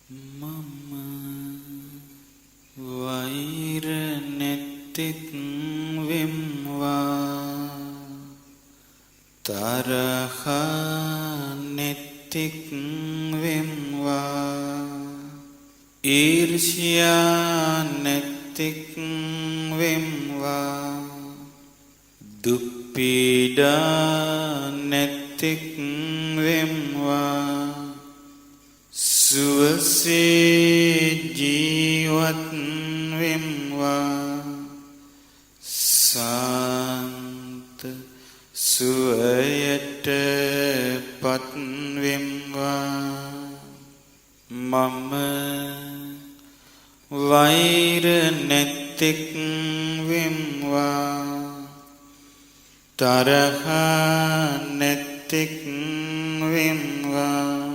මම වෛර නැත්තෙක් වෙම්වා තරහ නැත්තෙක් වෙම්වා ඊර්ෂ්‍යා නැත්තෙක් වෙම්වා දුක් පීඩා නැත්තෙක් වෙම්වා සුවසේ ජීවත් වෙම්වා සාන්ත සුවයට පත් වෙම්වා මම වෛර නැත්තෙක් වෙම්වා තරහ නැත්තෙක් වෙම්වා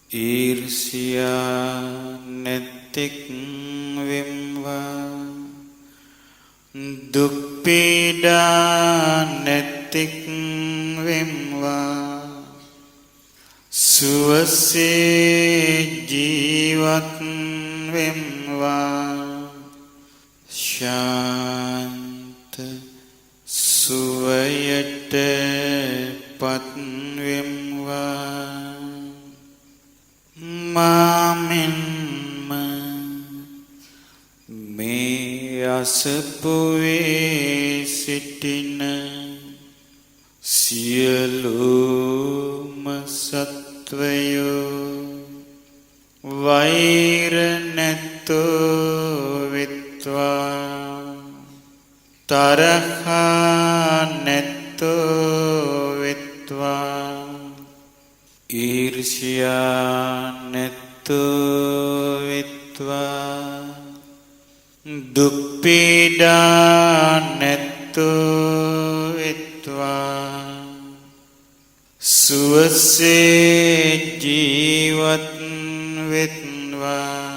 ඊර්ෂ්‍යා නැත්තෙක් වෙම්වා දුක් පීඩා නැත්තෙක් වෙම්වා සුවසේ ජීවත් වෙම්වා ශාන්ත සුවයට පත් වෙම්වා මාමෙන්ම මේ අසපුවේ සිටින සියලුම සත්වයෝ වෛර නැත්තෝ වෙත්වා තරහ නැත්තෝ වෙත්වා ඊර්ෂ්‍යා නැත්තෝ වෙත්වා දුක් පීඩා නැත්තෝ වෙත්වා සුවසේ ජීවත් වෙත්වා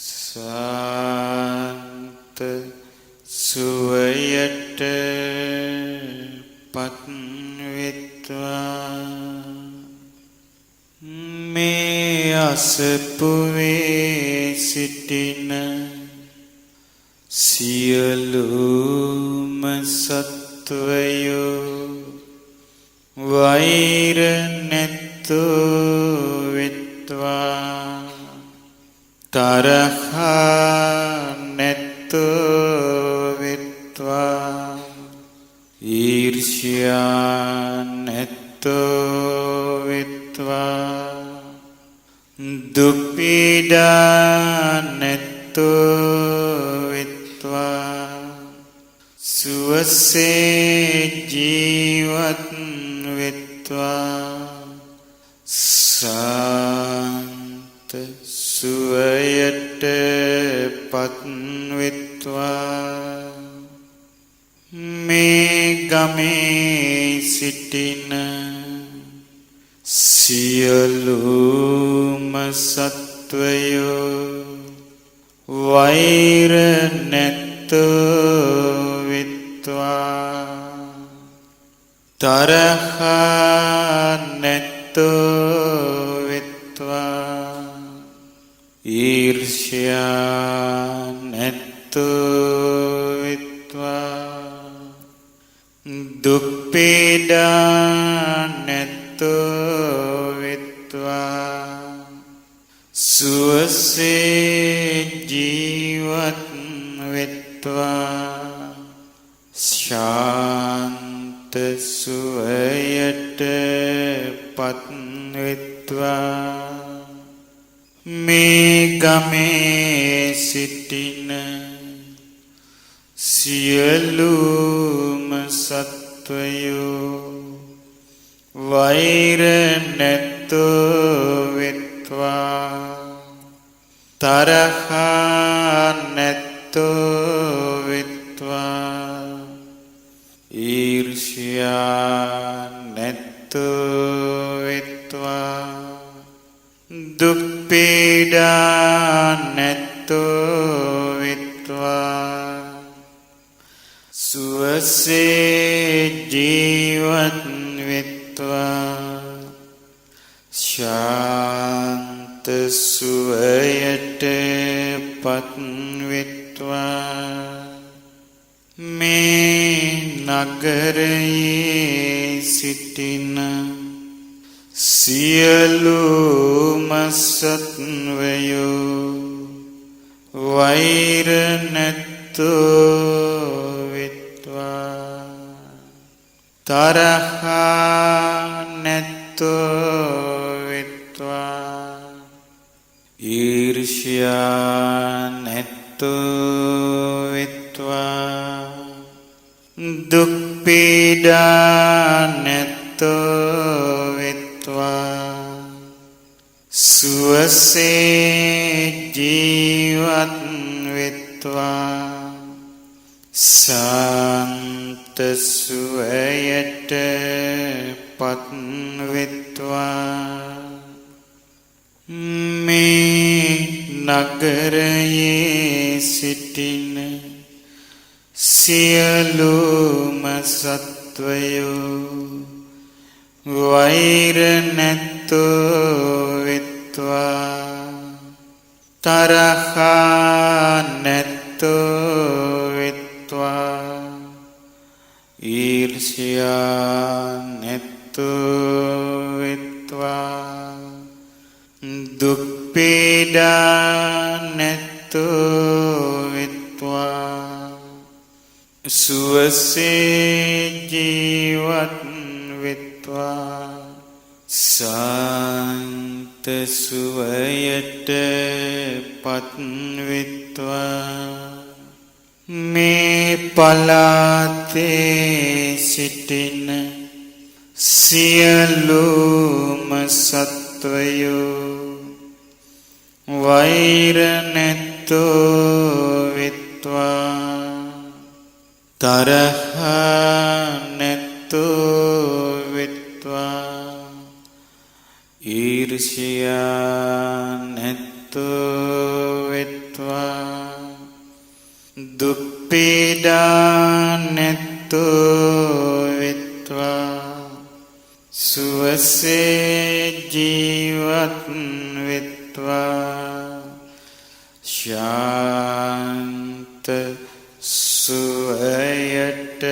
සාන්ත සුවයට පත් වෙත්වා මේ අසපුවේ සිටින සියලුම සත්වයෝ වෛර නැත්තෝ වෙත්වා තරහ නැත්තෝ වෙත්වා ඊර්ෂ්‍යා නැත්තෝ වෙත්වා දුක් පීඩා නැත්තෝ වෙත්වා සුවසේ ජීවත් වෙත්වා සාන්ත සුවයට පත් වෙත්වා මේ ගමේ සිටින සියලුම සත්වයෝ වෛර නැත්තෝ වෙත්වා තරහ නැත්තෝ වෙත්වා ඊර්ෂ්‍යා නැත්තෝ වෙත්වා දුක් පීඩා නැත්තෝ වෙත්වා සුවසේ ජීවත් වෙත්වා ශාන්ත සුවයට පත් වෙත්වා මේ ගමේ සිටින සියලුම සත්වයෝ වෛර නැත්තෝ වෙත්වා තරහ නැත්තෝ වෙත්වා ඊර්ෂ්‍යා නැත්තෝ වෙත්වා දුක් පීඩා නැත්තෝ වෙත්වා සුවසේ ජීවත් වෙත්වා ශාන්ත සුවයට පත්වෙත්වා මේ නගරයේ සිටින සියලුම සත්වයෝ වෛර නැත්තෝ වෙත්වා තරහ නැත්තෝ වෙත්වා ඊර්ෂ්‍යා නැත්තෝ වෙත්වා දුක් පීඩා නැත්තෝ වෙත්වා සුවසේ ජීවත් වෙත්වා සාන්ත සුවයට පත් වෙත්වා මේ නගරයේ සිටින සියලුම සත්වයෝ වෛර නැත්තෝ වෙත්වා තරහ නැත්තෝ වෙත්වා ඊර්ෂ්‍යා නැත්තෝ වෙත්වා දුක් පීඩා නැත්තෝ වෙත්වා සුවසේ ජීවත් වෙත්වා සාන්ත සුවයට පත් වෙත්වා මේ පලාතේ සිටින සියලුම සත්වයෝ වෛර නැත්තෝ වෙත්වා තරහ නැත්තෝ වෙත්වා ඊර්ෂ්‍යා නැත්තෝ වෙත්වා දුක් පීඩා නැත්තෝ වෙත්වා සුවසේ ජීවත් වෙත්වා ශාන්ත සුවයට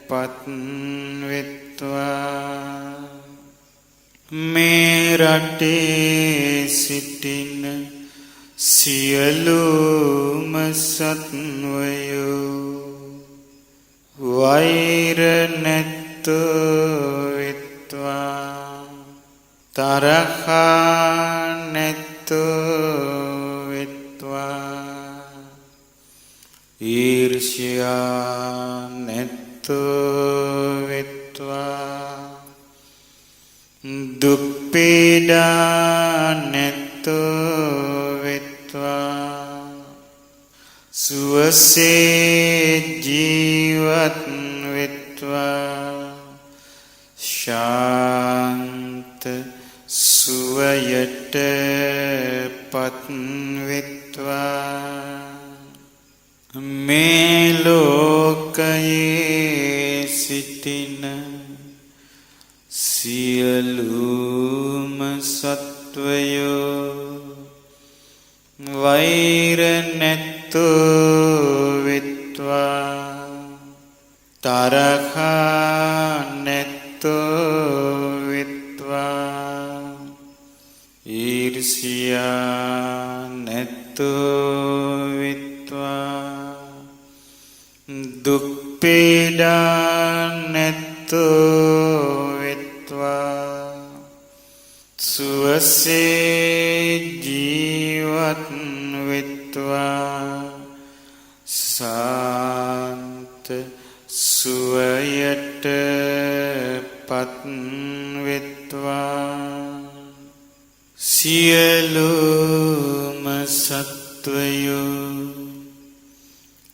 පත් වෙත්වා මේ රටේ සිටින සියලුම සත්වයෝ වෛර නැත්තෝ වෙත්වා තරහ නැත්තෝ වෙත්වා ඊර්ෂ්‍යා නැත්තෝ වෙත්වා දුක් පීඩා නැත්තෝ වෙත්වා සුවසේ ජීවත් වෙත්වා ශාන්ත සුවයට පත් වෙත්වා මේ ලෝකයේ සිටින සියලුම සත්වයෝ වෛර නැත්තෝ වෙත්වා තරහ නැත්තෝ වෙත්වා ඊර්ෂ්‍යා නැත්තෝ වෙත්වා දුක් පීඩා නැත්තෝ වෙත්වා සුවසේ ජීවත් වෙත්වා සාන්ත සුවයට පත් වෙත්වා සියලුම සත්වයෝ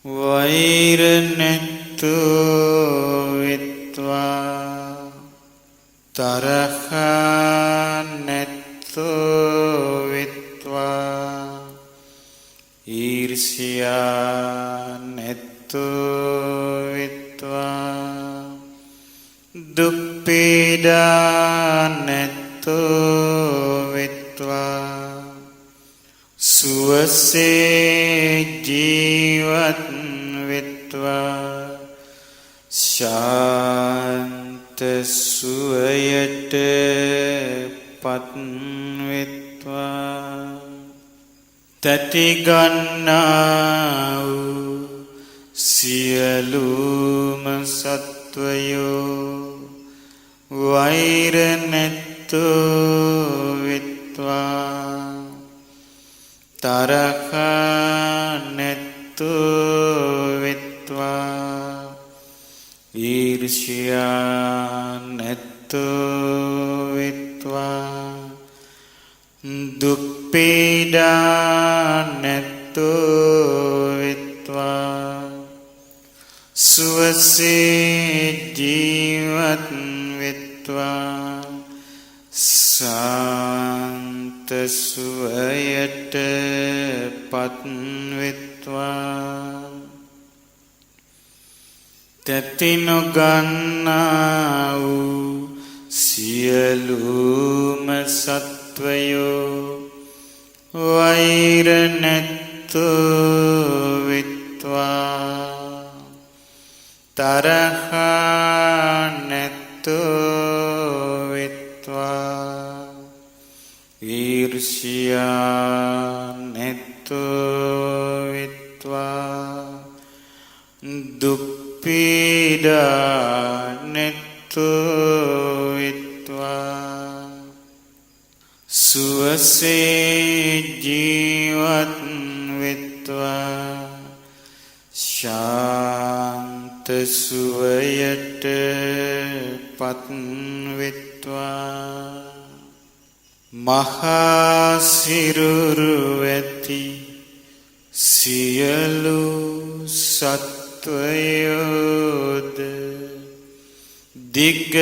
වෛර නැත්තෝ වෙත්වා තරහ නැත්තෝ වෙත්වා ඊර්ෂ්‍යා නැත්තෝ වෙත්වා දුක් පීඩා නැත්තෝ වෙත්වා සුවසේ ජීවත් වෙත්වා ශාන්ත සුවයට පත් වෙත්වා තැති ගන්නා වූ සියලුම සත්වයෝ වෛර නැත්තෝ වෙත්වා තරහ නැත්තෝ වෙත්වා ඊර්ෂ්‍යා නැත්තෝ වෙත්වා දුක් පීඩා නැත්තෝ වෙත්වා සුවසේ ජීවත් වෙත්වා සාන්ත සුවයට පත් වෙත්වා තැති නොගන්නා වූ සියලුම සත්වයෝ වෛර නැත්තෝ වෙත්වා තරහ නැත්තෝ වෙත්වා ඊර්ෂ්‍යා නැත්තෝ වෙත්වා දුක් පීඩා නැත්තෝ වෙත්වා සුවසේ ජීවත් වෙත්වා ශාන්ත සුවයට පත් වෙත්වා මහා සිරුරු ඇති සියලු සත්වයෝද දිග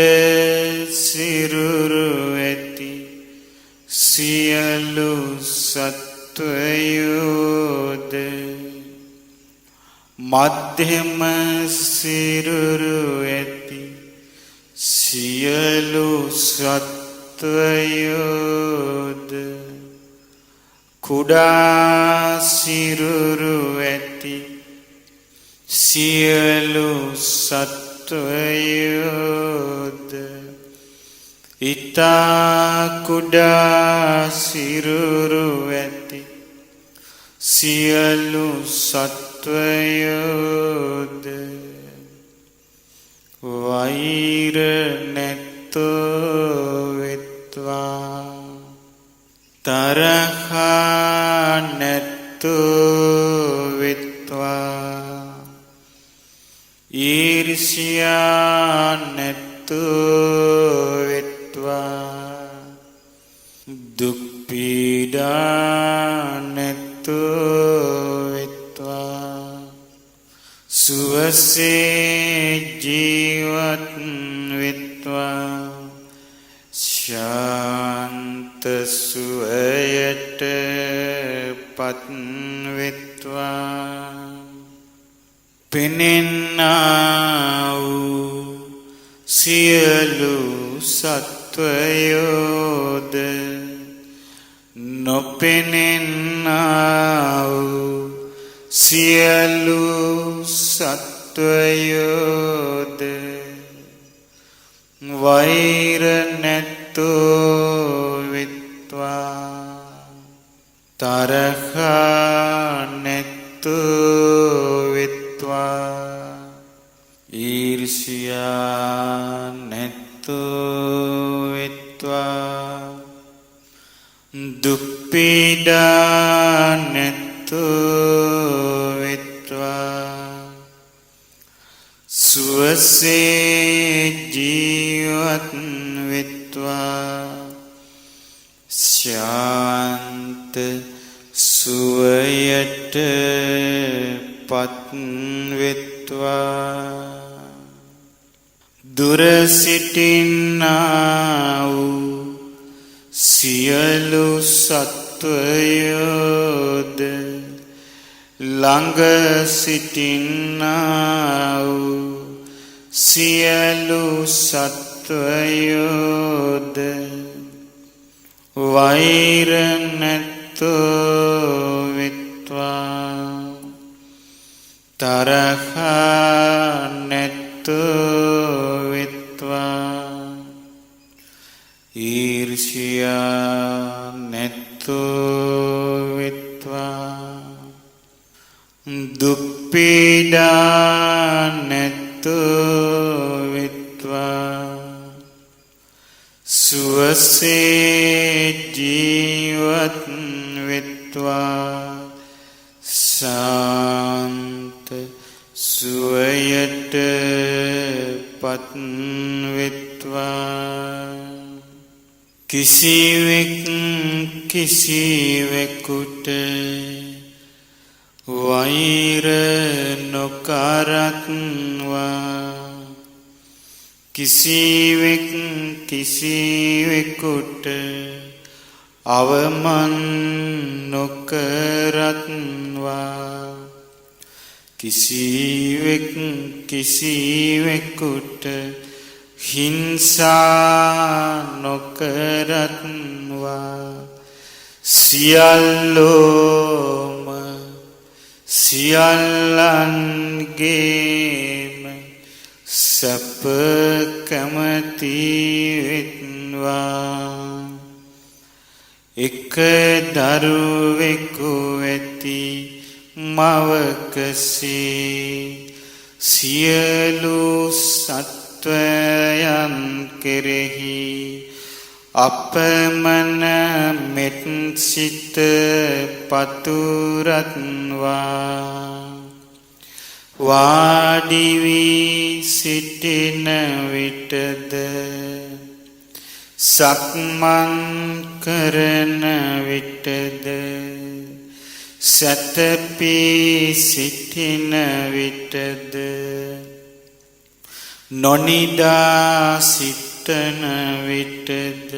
සිරුරු ඇති සියලු සත්වයෝද මධ්‍යම සිරුරු ඇති සියලු සත්වයෝද කුඩා සිරුරු ඇති සියලු සත්වයෝද ඉතා කුඩා සිරුරු ඇති සියලු සත්වයෝද වෛර නැත්තෝ වෙත්වා තරහ නැත්තෝ වෙත්වා ඊර්ෂ්‍යා නැත්තෝ වෙත්වා දුක් පීඩා නැත්තෝ වෙත්වා සුවසේ ජීවත් වෙත්වා ශාන්ත සුවයට පත් වෙත්වා පෙනෙන්නා වූ සියලු සත්වයෝද නොපෙනෙන්නා වූ සියලු සත්වයෝද වෛර නැත්තෝ වෙත්වා තරහ නැත්තෝ වෙත්වා ඊර්ෂ්‍යා නැත්තෝ වෙත්වා දුක් පීඩා නැත්තෝ වෙත්වා සුවසේ ජීවත් වෙත්වා ශාන්ත සුවයට පත් වෙත්වා දුර සිටින්නා වූ සියලු සත්වයෝද ළඟ සිටින්නා වූ සියලු සත්වයෝද වෛර නැත්තෝ වෙත්වා තරහා නැතු විත්වා ඊර්ෂ්‍යා නැතු විත්වා දුක් පීඩා නැතු විත්වා සුවසේ ජීවත් විත්වා සාන්ත සුවයට පත් විත්වා කිසිවෙක් කිසිවෙකුට වෛර නොකරත්වා කිසිවෙක් කිසිවෙකුට අවමන් නොකරත්වා කිසිවෙක් කිසිවෙකුට හිංසා නොකරත්වා සියල්ලෝම සියල්ලන්ගේම සැප කැමති වෙත්වා එක දරුවෙකු ඇති මවකසේ සියලු සත්වයන් කෙරෙහි අපමණ මෙත් සිත පතුරත්වා වාඩි වී සිටින විටද සක්මන් කරන විටද සැතපී සිටින විටද නොනිදා සිටන විටද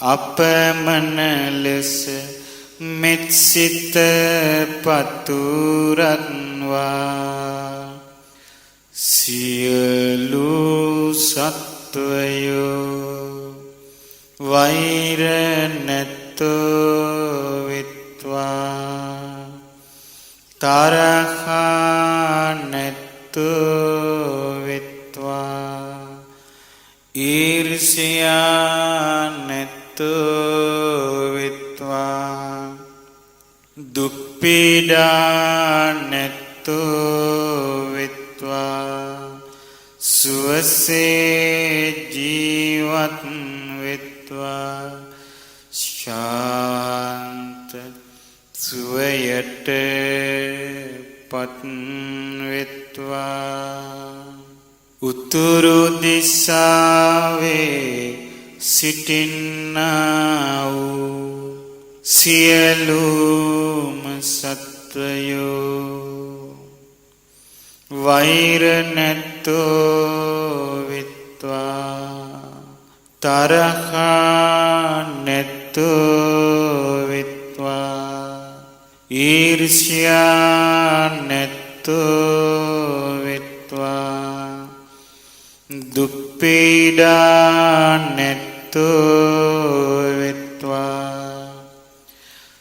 අපමණ ලෙස මෙත් සිත පතුරත්වා සියලු සත්වයෝ වෛර නැතෝ විත්වා තරහා නැතෝ විත්වා ඊර්ෂ්‍යා නැතෝ විත්වා දුක් පීඩා නැතෝ විත්වා සුවසේ ජීවත් විත්වා ශාන්ත සුවයට පත් විත්වා උතුරු දිසාවේ සිටින්නා වූ සියලුම සත්වයෝ වෛර නැතෝ විත්වා තරහා නැතෝ විත්වා ඊර්ෂ්‍යා නැතෝ විත්වා දුක් පීඩා නැතෝ විත්වා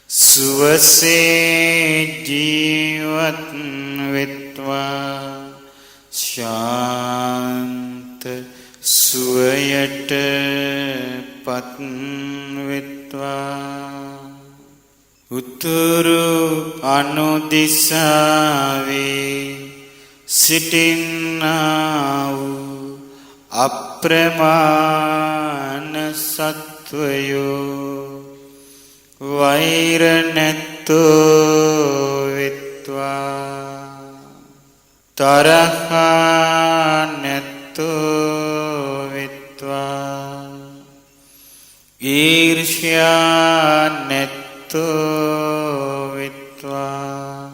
සුවසේ ජීවත් විත්වා ශාන්ත සුවයට පත් විත්වා උතුරු අනුදිසාවේ සිටින්නා වූ අප්‍රමාණ සත්වයෝ වෛර නැතෝ විත්වා තරහා නැතෝ විත්වා ඊර්ෂ්‍යා නැතෝ විත්වා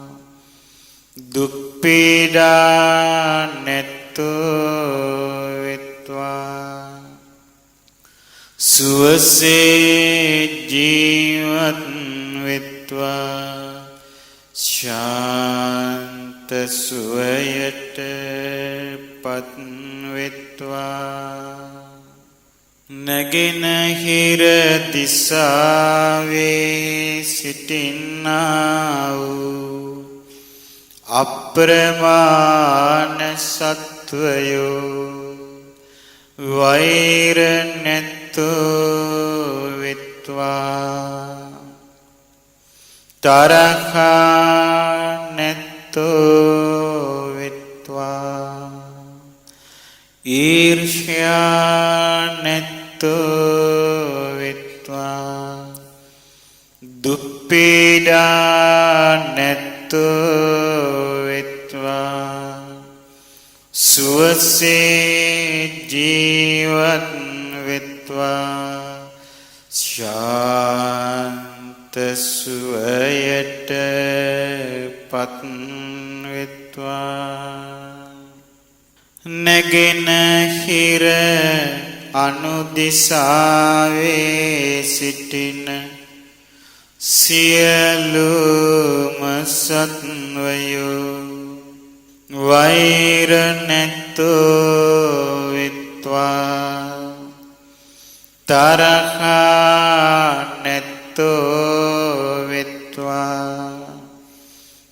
දුක් පීඩා නැතෝ විත්වා සුවසේ ජීවත් විත්වා ශාන්ත සුවයට පත් විත්වා නැගෙනහිර දිසාවේ සිටින්නා වූ අප්‍රමාණ සත්වයෝ වෛර නැත්තෝ විත්වා තරහා නැත්තෝ විත්වා ඊර්ෂ්‍යා නැත්තෝ විත්වා දුප්පීඩා නැත්තෝ විත්වා සුවසේ ජීවත් විත්වා ශාන්ත සුවයට පත් විත්වා නැගෙනහිර අනුදිසාවේ සිටින සියලුම සත්වයෝ වෛර නැත්තෝ විත්වා තරහා නැත්තෝ විත්වා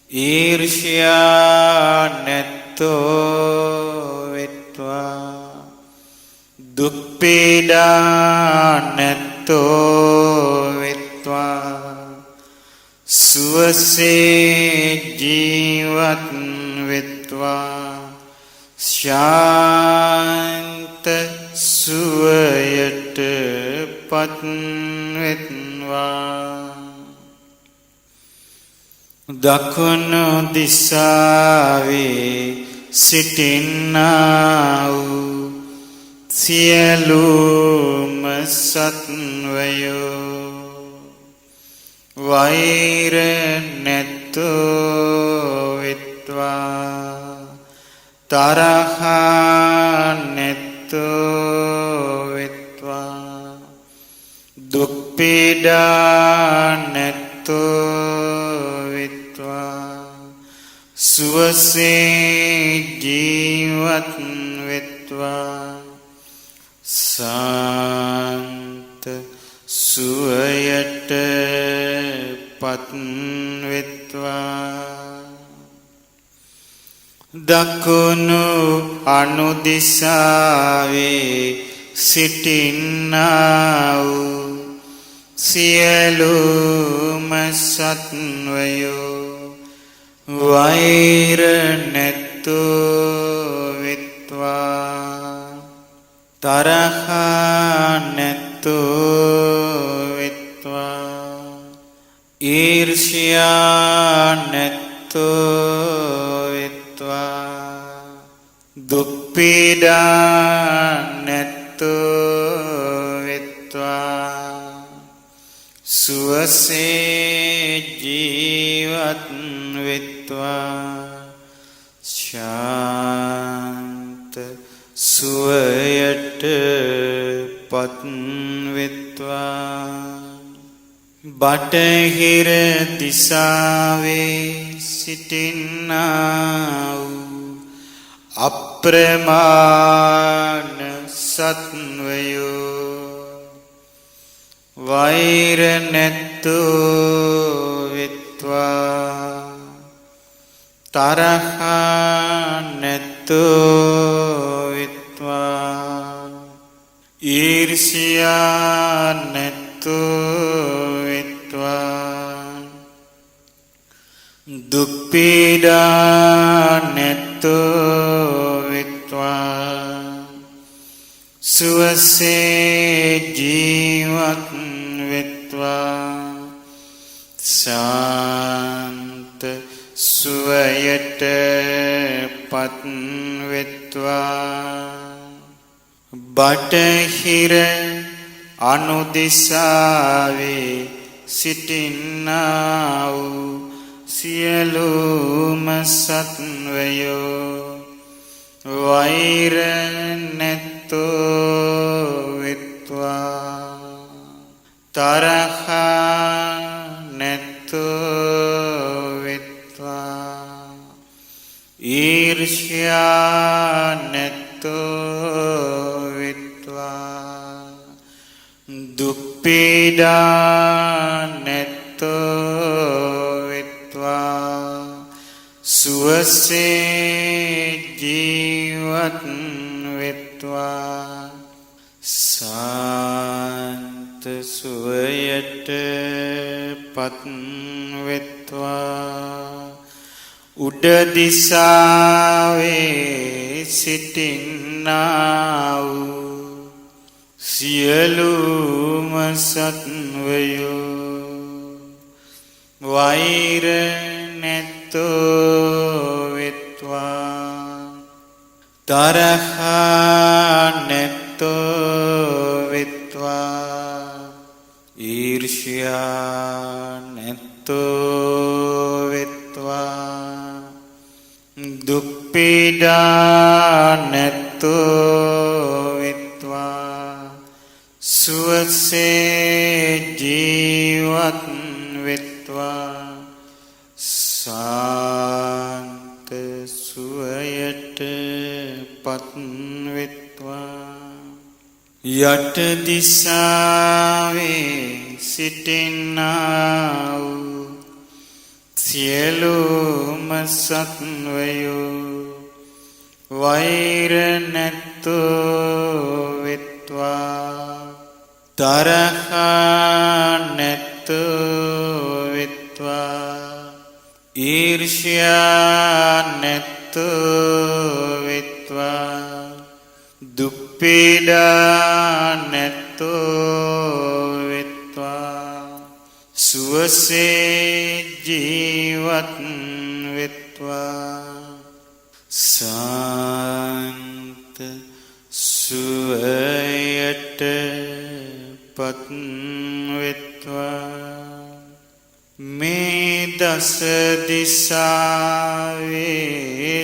ඊර්ෂ්‍යා නැත්තෝ විත්වා දුක්පීඩා නැත්තෝ විත්වා සුවසේ ජීවත් විත්වා ශාන්ත සුවයට පත් විත්වා දකුණු දිසාවේ සිටින්නා වූ සියලුම සත්වයෝ වෛර නැත්තෝ විත්වා තරහා නැත්තෝ විත්වා දුක්පීඩා නැත්තෝ විත්වා සුවසේ ජීවත් විත්වා සාන්ත සුවයට පත් විත්වා දකුණු අනුදිසාවේ සිටින්නා වූ සියලුම සත්වයෝ වෛර නැත්තෝ විත්වා තරහා නැත්තෝ විත්වා ඊර්ෂ්‍යා නැත්තෝ විත්වා දුක්පීඩා නැත්තෝ විත්වා සුවසේ ජීවත් විත්වා ශාන්ත සුවයට පත් විත්වා බටහිර දිසාවේ සිටින්නා වූ අප්‍රමාණ සත්වයෝ වෛර නැත්තෝ විත්වා තරහා නැත්තෝ විත්වා ඊර්ෂ්‍යා නැත්තෝ විත්වා දුක්පීඩා නැත්තෝ විත්වා සුවසේ ජීවත් විත්වා ශාන්ත සුවයට පත් විත්වා බටහිර අනුදිසාවේ සිටින්නා වූ සියලුම සත්වයෝ වෛර නැත්තෝ විත්වා තරහා නැත්තෝ විත්වා ඊර්ෂ්‍යා නැත්තෝ විත්වා දුක්පීඩා නැත්තෝ විත්වා සුව සුවසේ ජීවත් වෙත්වා සාන්ත සුවයට පත් වෙත්වා උඩ දිසාවේ සිටින්නා වූ සියලුම සත්වයෝ වෛර නැත්තෝ වෙත්වා තරහ නැත්තෝ වෙත්වා ඊර්ෂ්‍යා නැත්තෝ වෙත්වා දුක් පීඩා නැත්තෝ වෙත්වා සුවසේ ජීවත් වෙත්වා සාන්ත සුවයට පත් වෙත්වා යට දිසාවේ සිටින්නා වූ සියලුම සත්වයෝ වෛර නැත්තෝ වෙත්වා තරහ නැත්තෝ වෙත්වා ඊර්ෂ්‍යා නැත්තෝ වෙත්වා දුක් පීඩා නැත්තෝ වෙත්වා සුවසේ ජීවත් වෙත්වා සාන්ත සුවයට පත් වෙත්වා මේ දස දිසාවේ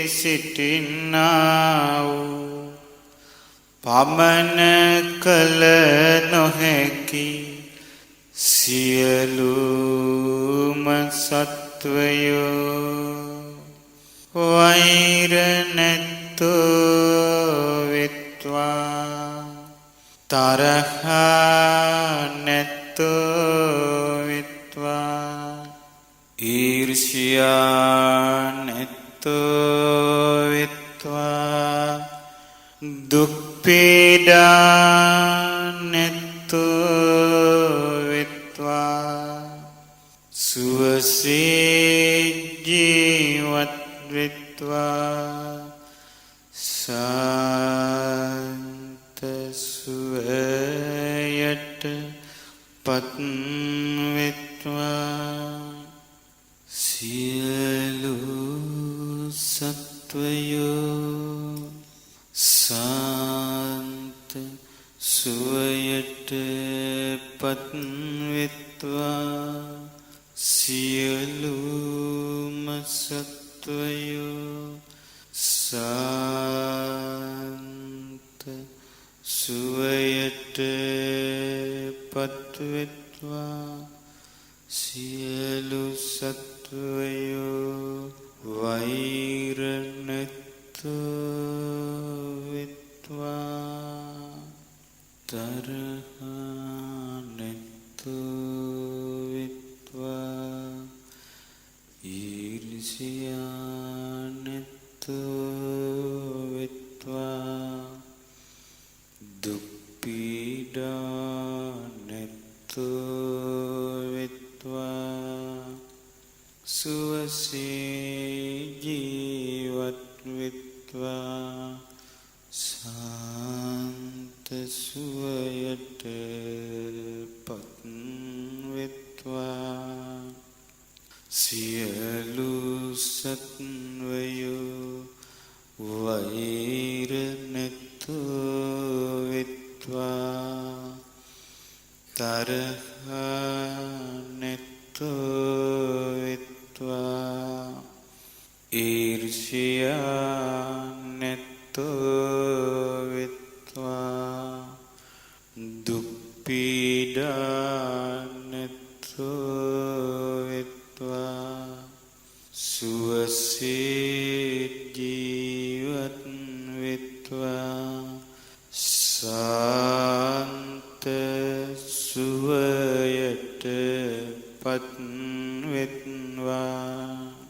සිටින්නා වූ පමන කල නොහැකි සියලුම සත්වයෝ වෛර නැත්තෝ වෙත්වා තරහ නැත්තෝ වෙත්වා ඊර්ෂ්‍යා නැත්තෝ වෙත්වා දුක් පීඩා නැත්තෝ වෙත්වා සුවසේ ජීවත් වෙත්වා සාන්ත සුවයට පත් වෙත්වා සියලු සත්වයෝ සාන්ත සුවයට පත් වෙත්වා සියලුම සත්වයෝ සාන්ත සුවයට පත් වෙත්වා සියලු සත්වයෝ වෛර නැත්තෝ වෙත්වා තරහ නැත්තෝ වෙත්වා ඊර්ෂ්‍යා නැත්තෝ වෙත්වා දුක් පීඩා නැත්තෝ වෙත්වා සුවසේ ජීවත් වෙත්වා සාන්ත සුවයට පත් වෙත්වා සියලු සත්වයෝ වෛර නැත්තෝ වෙත්වා තරහ නැත්තෝ වෙත්වා ඊර්ෂ්‍යා නැත්තෝ වෙත්වා දුක් පීඩා නැත්තෝ වෙත්වා සුවසේ ජීවත් වෙත්වා සාන්ත සුවයට පත් වෙත්වා